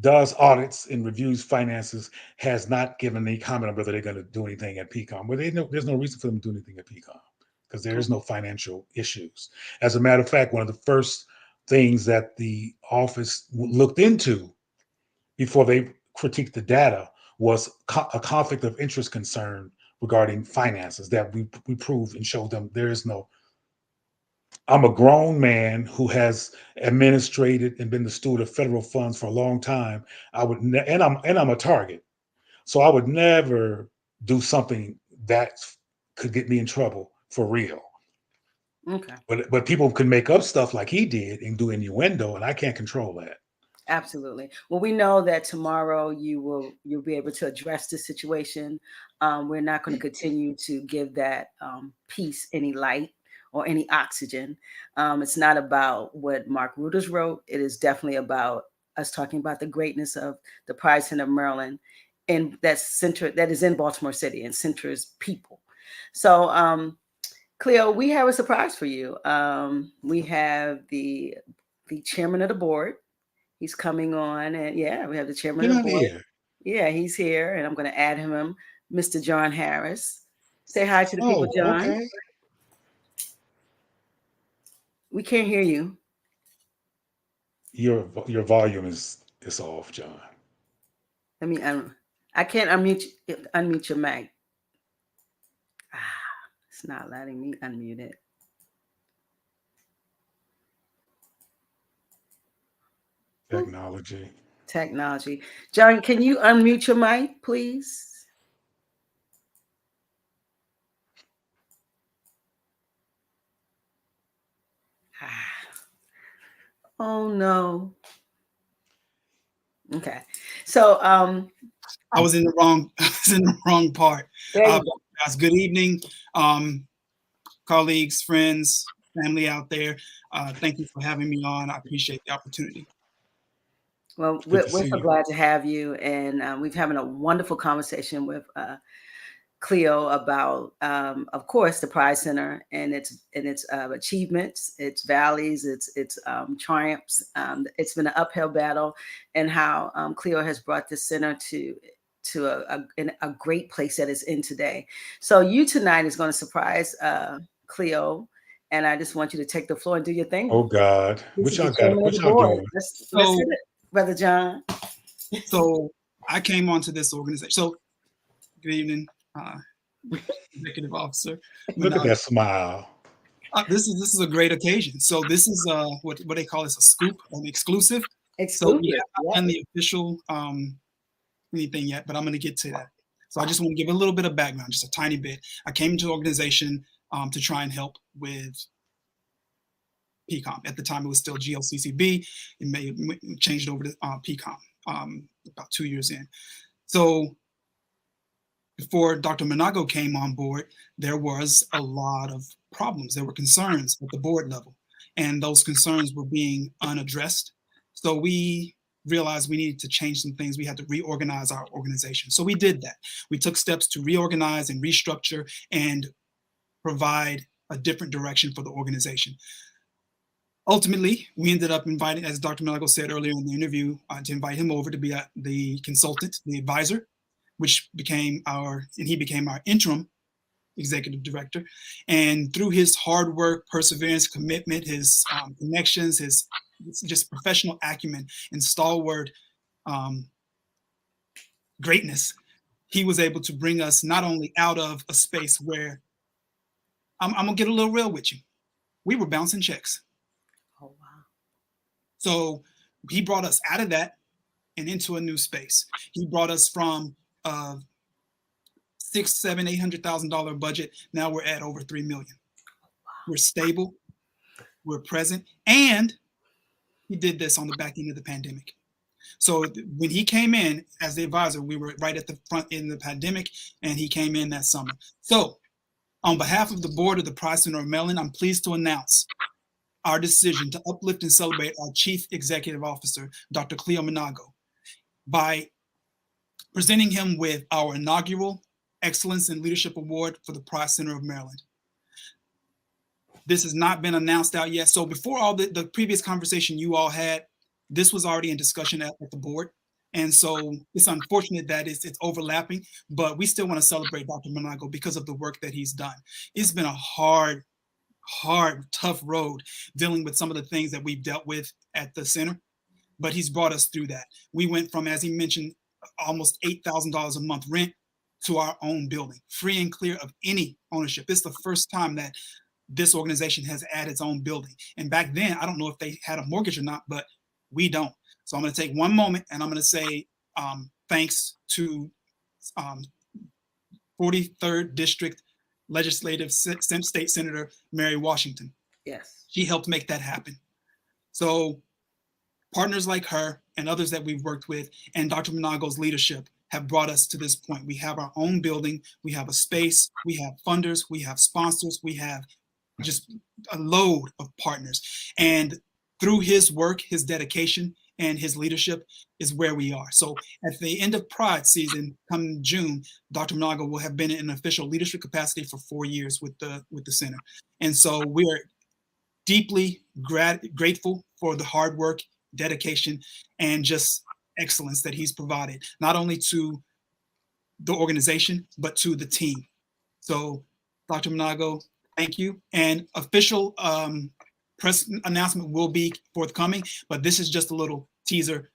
does audits and reviews finances has not given any comment on whether they're going to do anything at PCOM. Well, there's no reason for them to do anything at PCOM because there is no financial issues. As a matter of fact, one of the first things that the office looked into before they critiqued the data was a conflict of interest concern regarding finances that we proved and showed them there is no. I'm a grown man who has administrated and been the steward of federal funds for a long time. And I'm a target, so I would never do something that could get me in trouble for real. Okay. But people can make up stuff like he did and do innuendo, and I can't control that. Absolutely. Well, we know that tomorrow you'll be able to address the situation. We're not going to continue to give that piece any light or any oxygen. It's not about what Mark Reuters wrote. It is definitely about us talking about the greatness of the Pride Center of Maryland, and that is in Baltimore City and centers people. So, Cleo, we have a surprise for you. We have the chairman of the board. He's coming on, and yeah, we have the chairman Get of out the of board. here. Yeah, he's here, and I'm going to add him, Mr. John Harris. Say hi to the people, Oh, John. okay. We can't hear you. Your volume is off, John. Let me. I can't unmute your mic. It's not letting me unmute it. Technology. John, can you unmute your mic, please? Oh no. Okay. So I was in the wrong part. Guys, good evening, colleagues, friends, family out there. Thank you for having me on. I appreciate the opportunity. Well, we're so glad to have you, and we've having a wonderful conversation with Cleo about, of course, the Pride Center and its achievements, its valleys, its triumphs. It's been an uphill battle, and how Cleo has brought this center to a great place that it's in today. So you tonight is going to surprise Cleo, and I just want you to take the floor and do your thing. Oh God, what y'all doing? Let's hit it, Brother John. So I came onto this organization. So good evening, executive officer. Look at that smile. This is a great occasion. So this is what they call this, a scoop, an exclusive. So yeah, I haven't done the official anything yet, but I'm going to get to that. So I just want to give a little bit of background, just a tiny bit. I came into the organization to try and help with PCOM. At the time, it was still GLCCB. It changed over to PCOM about 2 years in. So before Dr. Manago came on board, there was a lot of problems. There were concerns at the board level, and those concerns were being unaddressed. So we realized we needed to change some things. We had to reorganize our organization. So we did that. We took steps to reorganize and restructure and provide a different direction for the organization. Ultimately, we ended up inviting, as Dr. Manago said earlier in the interview, to invite him over to be the consultant, the advisor, which became he became our interim executive director. And through his hard work, perseverance, commitment, his connections, his just professional acumen and stalwart greatness, he was able to bring us not only out of a space where, I'm gonna get a little real with you, we were bouncing checks. Oh, wow. So he brought us out of that and into a new space. He brought us from $600,000, $700,000, $800,000 budget. Now we're at over $3 million. We're stable, we're present, and he did this on the back end of the pandemic. So when he came in as the advisor, we were right at the front end of the pandemic, and he came in that summer. So on behalf of the board of the Pride Center of Maryland, I'm pleased to announce our decision to uplift and celebrate our Chief Executive Officer, Dr. Cleo Manago, by presenting him with our inaugural Excellence in Leadership Award for the Pride Center of Maryland. This has not been announced out yet. So before all the previous conversation you all had, this was already in discussion at the board. And so it's unfortunate that it's overlapping, but we still want to celebrate Dr. Manago because of the work that he's done. It's been a hard, tough road dealing with some of the things that we've dealt with at the center, but he's brought us through that. We went from, as he mentioned, almost $8,000 a month rent to our own building, free and clear of any ownership. This is the first time that this organization has added its own building. And back then, I don't know if they had a mortgage or not, but we don't. So I'm going to take one moment and I'm going to say thanks to 43rd District Legislative State Senator Mary Washington. Yes. She helped make that happen. So partners like her and others that we've worked with and Dr. Manago's leadership have brought us to this point. We have our own building, we have a space, we have funders, we have sponsors, we have just a load of partners. And through his work, his dedication, and his leadership is where we are. So at the end of Pride season, come June, Dr. Manago will have been in an official leadership capacity for 4 years with the center. And so we are deeply grateful for the hard work, dedication, and just excellence that he's provided, not only to the organization, but to the team. So Dr. Manago, thank you. And official press announcement will be forthcoming, but this is just a little teaser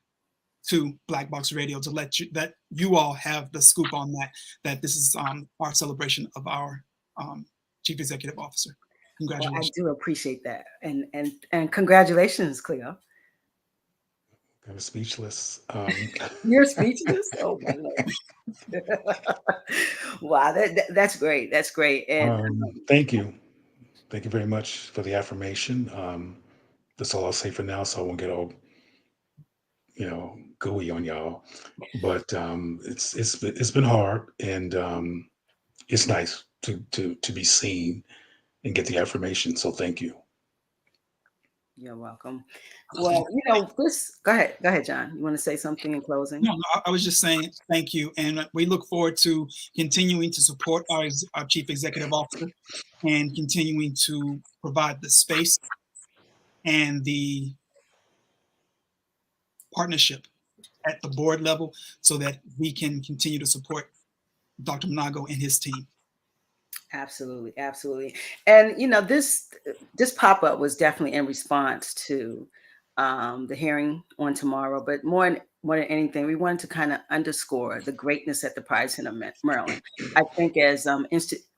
to Black Box Radio to let you all have the scoop on that this is our celebration of our Chief Executive Officer. Congratulations. Well, I do appreciate that. And congratulations, Cleo. I'm speechless. You're speechless? Oh my Lord. Wow, that's great. That's great. And thank you. Thank you very much for the affirmation. That's all I'll say for now, so I won't get all, gooey on y'all. But it's been hard, and it's nice to be seen and get the affirmation. So thank you. You're welcome. Well, go ahead, John. You want to say something in closing? No, I was just saying thank you, and we look forward to continuing to support our Chief Executive Officer and continuing to provide the space and the partnership at the board level so that we can continue to support Dr. Manago and his team. Absolutely, absolutely. And this pop-up was definitely in response to the hearing on tomorrow, but more than anything, we wanted to kind of underscore the greatness at the Pride Center Maryland. I think as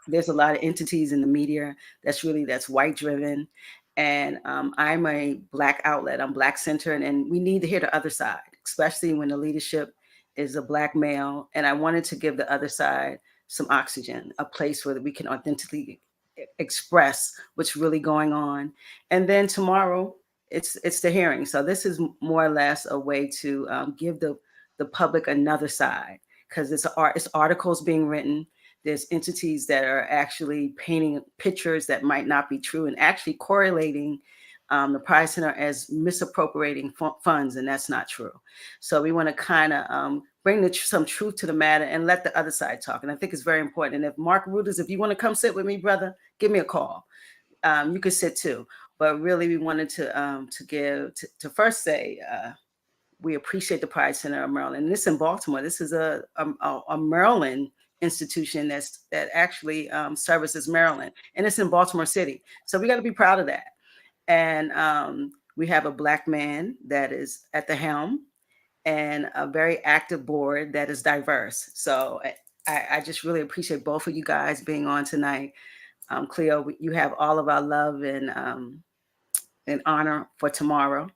there's a lot of entities in the media that's white driven, and I'm a Black outlet. I'm Black centered, and we need to hear the other side, especially when the leadership is a Black male. And I wanted to give the other side some oxygen, a place where we can authentically express what's really going on. And then tomorrow, it's the hearing. So this is more or less a way to give the public another side, because it's articles being written. There's entities that are actually painting pictures that might not be true and actually correlating the Pride Center as misappropriating funds, and that's not true. So we want to kind of bring some truth to the matter and let the other side talk. And I think it's very important. And if Mark Reuters, if you want to come sit with me, brother, give me a call. You could sit too. But really, we wanted to first say we appreciate the Pride Center of Maryland. And this in Baltimore. This is a Maryland institution that actually services Maryland, and it's in Baltimore City. So we got to be proud of that. And we have a Black man that is at the helm, and a very active board that is diverse. So I just really appreciate both of you guys being on tonight. Cleo, you have all of our love and honor for tomorrow.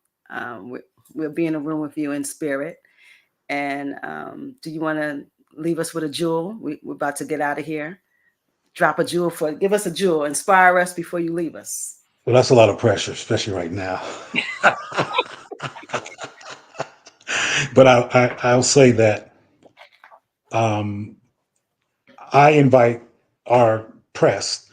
We'll be in a room with you in spirit. And do you want to leave us with a jewel? We're about to get out of here. Give us a jewel, inspire us before you leave us. Well, that's a lot of pressure, especially right now. But I'll say that I invite our press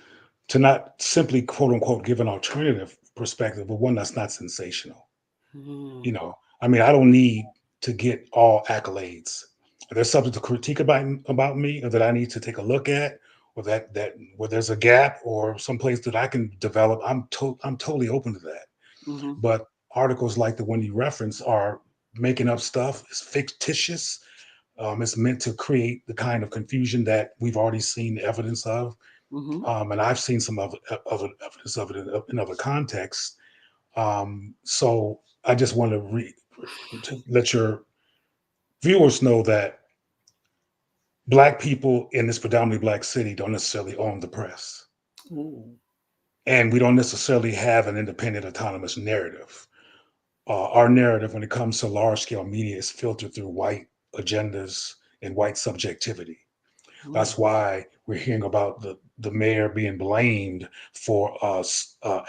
to not simply, quote unquote, give an alternative perspective, but one that's not sensational. I mean, I don't need to get all accolades. If there's something to critique about me, or that I need to take a look at, or that where there's a gap or someplace that I can develop, I'm totally open to that. But articles like the one you reference are making up stuff. It's fictitious. It's meant to create the kind of confusion that we've already seen evidence of. And I've seen some evidence of it in other contexts. So I just want to let your viewers know that Black people in this predominantly Black city don't necessarily own the press. Ooh. And we don't necessarily have an independent, autonomous narrative. Our narrative, when it comes to large scale media, is filtered through white agendas and white subjectivity. Mm. That's why we're hearing about the mayor being blamed for a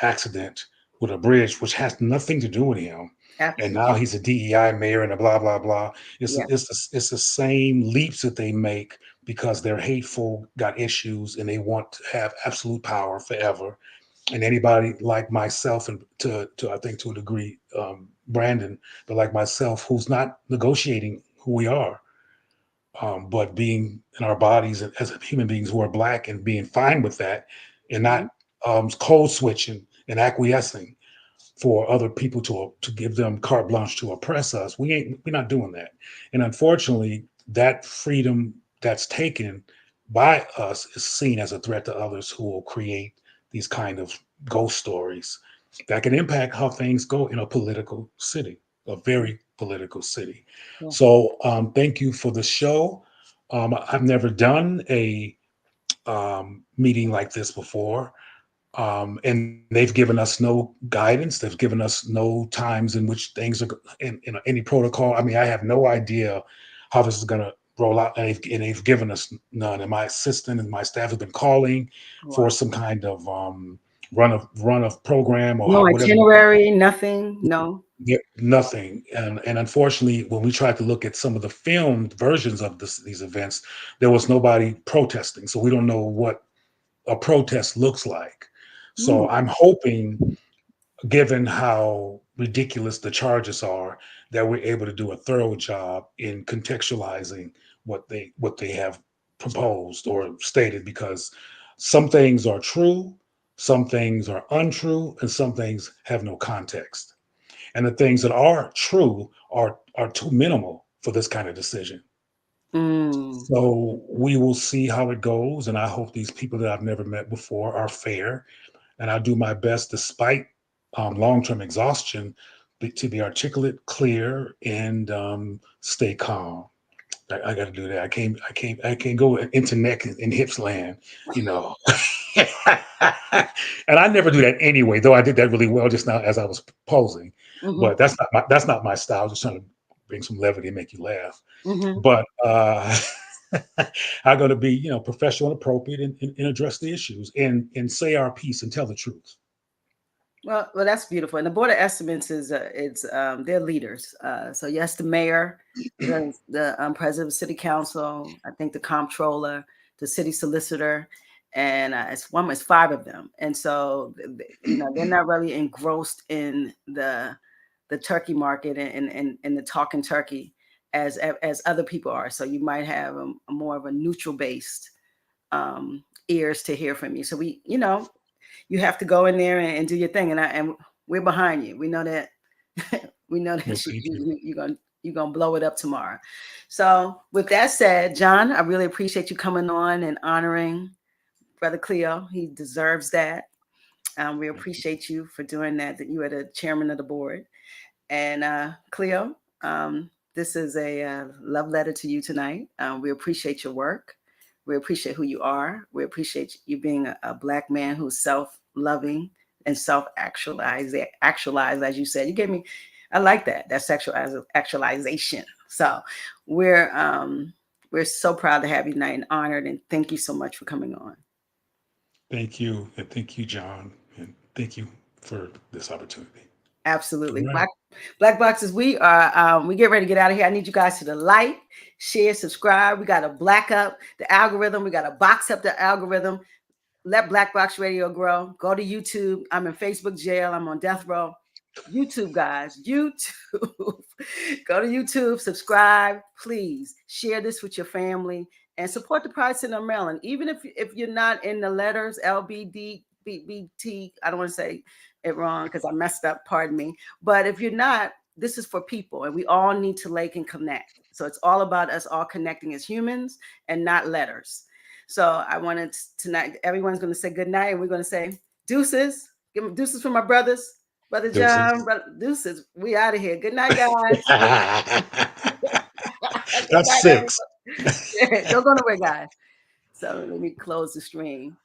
accident with a bridge, which has nothing to do with him. And Absolutely. now he's a DEI mayor and a blah blah blah. Yeah. It's the same leaps that they make because they're hateful, got issues, and they want to have absolute power forever. And anybody like myself, and to I think to a degree, Brandon, but like myself, who's not negotiating who we are, but being in our bodies as human beings who are Black and being fine with that, and Mhm. not code switching and acquiescing for other people to give them carte blanche to oppress us. We're not doing that. And unfortunately, that freedom that's taken by us is seen as a threat to others who will create these kind of ghost stories that can impact how things go in a political city, a very political city. Yeah. So thank you for the show. I've never done a meeting like this before. And they've given us no guidance. They've given us no times in which things are in any protocol. I mean, I have no idea how this is going to roll out, and they've given us none. And my assistant and my staff have been calling for Wow. some kind of run of program or No whatever. itinerary, nothing. No. Yeah, nothing. And unfortunately, when we tried to look at some of the filmed versions of these events, there was nobody protesting. So we don't know what a protest looks like. Mm. So I'm hoping, given how ridiculous the charges are, that we're able to do a thorough job in contextualizing what they have proposed or stated, because some things are true, some things are untrue, and some things have no context. And the things that are true are too minimal for this kind of decision. Mm. So we will see how it goes, and I hope these people that I've never met before are fair, and I'll do my best, despite long-term exhaustion, to be articulate, clear, and stay calm. I got to do that. I can't go into neck and hips land, you know. And I never do that anyway, though I did that really well just now as I was posing. Hmm. But that's not my style. I was just trying to bring some levity and make you laugh. Hmm. But I'm going to be, professional and appropriate, and address the issues and say our piece and tell the truth. Well, that's beautiful. And the Board of Estimates is it's they're leaders. So yes, the mayor, the president of the city council, I think the comptroller, the city solicitor, and it's five of them. And so they're not really engrossed in the turkey market and the talking turkey as other people are. So you might have a more of a neutral based ears to hear from you. So you have to go in there and do your thing, and we're behind you. We know that. We know Well, that thank you. you're gonna blow it up tomorrow. So with that said, John, I really appreciate you coming on and honoring Brother Cleo. He deserves that. We Thank you. appreciate you for doing that. That you are the chairman of the board. And Cleo, this is a love letter to you tonight. We appreciate your work. We appreciate who you are. We appreciate you being a Black man who's self-loving and self-actualized, as you said. You gave me, I like that sexual actualization. So we're so proud to have you tonight and honored, and thank you so much for coming on. Thank you. And thank you, John. And thank you for this opportunity. All Absolutely. right. Black boxes, we get ready to get out of here. I need you guys to like, share, subscribe. We got to black up the algorithm. We got to box up the algorithm. Let Black Box Radio grow. Go to YouTube. I'm in Facebook jail. I'm on death row. YouTube, guys. YouTube. Go to YouTube. Subscribe. Please share this with your family and support the Pride Center of Maryland. Even if you're not in the letters LBDBT, I don't want to say it wrong because I messed up. Pardon me. But if you're not, this is for people, and we all need to link and connect. So it's all about us all connecting as humans and not letters. So I wanted tonight, everyone's going to say good night, and we're going to say deuces. Give them deuces for my brothers. Brother Deuces. John, brother, deuces. We out of here. Good night, guys. That's 6. Don't go nowhere, guys. So let me close the stream.